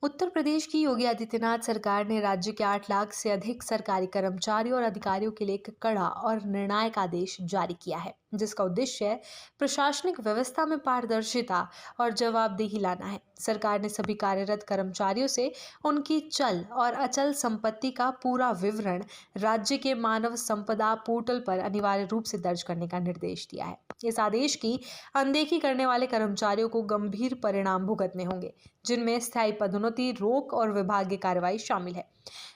उत्तर प्रदेश की योगी आदित्यनाथ सरकार ने राज्य के 8 लाख से अधिक सरकारी कर्मचारियों और अधिकारियों के लिए एक कड़ा और निर्णायक आदेश जारी किया है, जिसका उद्देश्य प्रशासनिक व्यवस्था में पारदर्शिता और जवाबदेही लाना है। सरकार ने सभी कार्यरत कर्मचारियों से उनकी चल और अचल संपत्ति का पूरा विवरण राज्य के मानव संपदा पोर्टल पर अनिवार्य रूप से दर्ज करने का निर्देश दिया है। इस आदेश की अनदेखी करने वाले कर्मचारियों को गंभीर परिणाम भुगतने होंगे, जिनमें स्थायी पदोन्नति, रोक और विभागीय कार्रवाई शामिल है।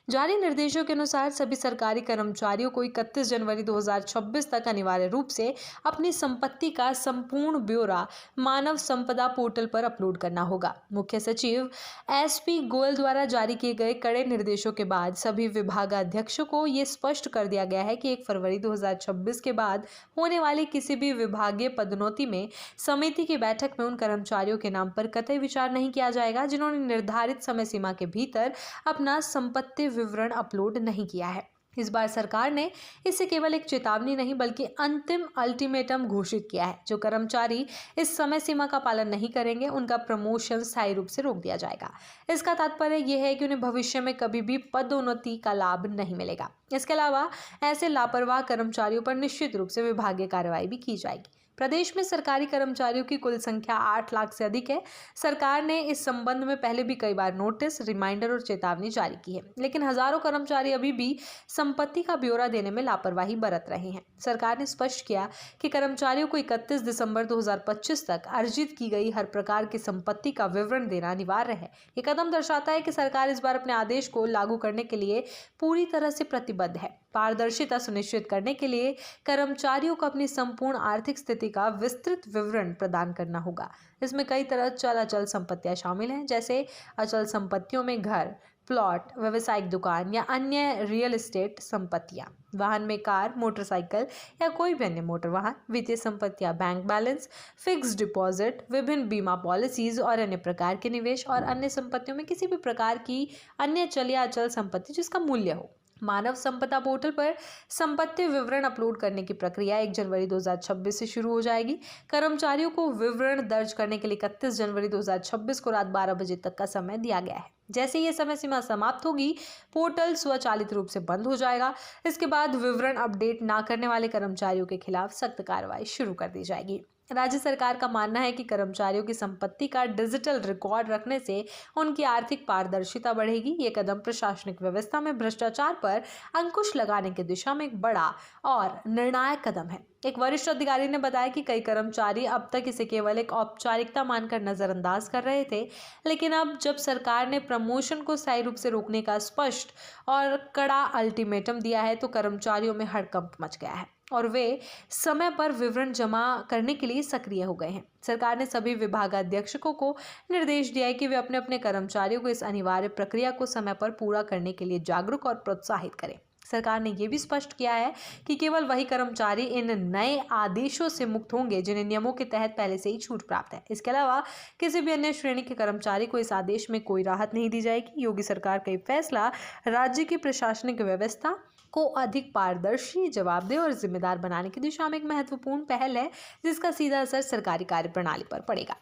जारी निर्देशों के अनुसार सभी सरकारी कर्मचारियों को 31 जनवरी 2026 तक अनिवार्य रूप से अपनी संपत्ति का संपूर्ण ब्यौरा मानव संपदा पोर्टल पर अपलोड करना होगा। मुख्य सचिव एसपी गोयल द्वारा जारी किए गए कड़े निर्देशों के बाद सभी विभागाध्यक्षों को यह स्पष्ट कर दिया गया है कि 1 फरवरी 2026 के बाद होने वाली किसी भी विभागीय पदोन्नति में समिति की बैठक में उन कर्मचारियों के नाम पर कतई विचार नहीं किया जाएगा जिन्होंने निर्धारित समय सीमा के भीतर अपना संपत्ति विवरण अपलोड नहीं किया है। इस बार सरकार ने इसे केवल एक चेतावनी नहीं बल्कि अंतिम अल्टीमेटम घोषित किया है। जो कर्मचारी इस समय सीमा का पालन नहीं करेंगे, उनका प्रमोशन स्थायी रूप से रोक दिया जाएगा। इसका तात्पर्य यह है कि उन्हें भविष्य में कभी भी पदोन्नति का लाभ नहीं मिलेगा। इसके अलावा ऐसे लापरवाह कर्मचारियों पर निश्चित रूप से विभागीय कार्रवाई भी की जाएगी। प्रदेश में सरकारी कर्मचारियों की कुल संख्या 8 लाख से अधिक है। सरकार ने इस संबंध में पहले भी कई बार नोटिस, रिमाइंडर और चेतावनी जारी की है, लेकिन हजारों कर्मचारी अभी भी संपत्ति का ब्यौरा देने में लापरवाही बरत रहे हैं। सरकार ने स्पष्ट किया कि कर्मचारियों को 31 दिसंबर 2025 तक अर्जित की गई हर प्रकार की संपत्ति का विवरण देना अनिवार्य है। ये कदम दर्शाता है कि सरकार इस बार अपने आदेश को लागू करने के लिए पूरी तरह से प्रतिबद्ध है। पारदर्शिता सुनिश्चित करने के लिए कर्मचारियों को अपनी संपूर्ण आर्थिक स्थिति का विस्तृत विवरण प्रदान करना होगा। इसमें कई तरह चल अचल संपत्तियां शामिल हैं, जैसे अचल संपत्तियों में घर, प्लॉट, व्यावसायिक दुकान या अन्य रियल एस्टेट संपत्तियां, वाहन में कार, मोटरसाइकिल या कोई भी अन्य मोटर वाहन, वित्तीय संपत्तियां, बैंक बैलेंस, फिक्स्ड डिपॉजिट, विभिन्न बीमा पॉलिसीज और अन्य प्रकार के निवेश और अन्य संपत्तियों में किसी भी प्रकार की अन्य चल या अचल संपत्ति जिसका मूल्य हो। मानव संपदा पोर्टल पर संपत्ति विवरण अपलोड करने की प्रक्रिया 1 जनवरी 2026 से शुरू हो जाएगी। कर्मचारियों को विवरण दर्ज करने के लिए 31 जनवरी 2026 को रात 12 बजे तक का समय दिया गया है। जैसे ये समय सीमा समाप्त होगी, पोर्टल स्वचालित रूप से बंद हो जाएगा। इसके बाद विवरण अपडेट ना करने वाले कर्मचारियों के खिलाफ सख्त कार्रवाई शुरू कर दी जाएगी। राज्य सरकार का मानना है कि कर्मचारियों की संपत्ति का डिजिटल रिकॉर्ड रखने से उनकी आर्थिक पारदर्शिता बढ़ेगी। ये कदम प्रशासनिक व्यवस्था में भ्रष्टाचार पर अंकुश लगाने की दिशा में एक बड़ा और निर्णायक कदम है। एक वरिष्ठ अधिकारी ने बताया कि कई कर्मचारी अब तक इसे केवल एक औपचारिकता मानकर नजरअंदाज कर रहे थे, लेकिन अब जब सरकार ने प्रमोशन को स्थायी रूप से रोकने का स्पष्ट और कड़ा अल्टीमेटम दिया है, तो कर्मचारियों में हड़कंप मच गया है और वे समय पर विवरण जमा करने के लिए सक्रिय हो गए हैं। सरकार ने सभी विभागाध्यक्षों को निर्देश दिया है कि वे अपने अपने कर्मचारियों को इस अनिवार्य प्रक्रिया को समय पर पूरा करने के लिए जागरूक और प्रोत्साहित करें। सरकार ने यह भी स्पष्ट किया है कि केवल वही कर्मचारी इन नए आदेशों से मुक्त होंगे जिन्हें नियमों के तहत पहले से ही छूट प्राप्त है। इसके अलावा किसी भी अन्य श्रेणी के कर्मचारी को इस आदेश में कोई राहत नहीं दी जाएगी। योगी सरकार का यह फैसला राज्य की प्रशासनिक व्यवस्था को अधिक पारदर्शी, जवाबदेह और जिम्मेदार बनाने की दिशा में एक महत्वपूर्ण पहल है, जिसका सीधा असर सरकारी कार्य प्रणाली पर पड़ेगा।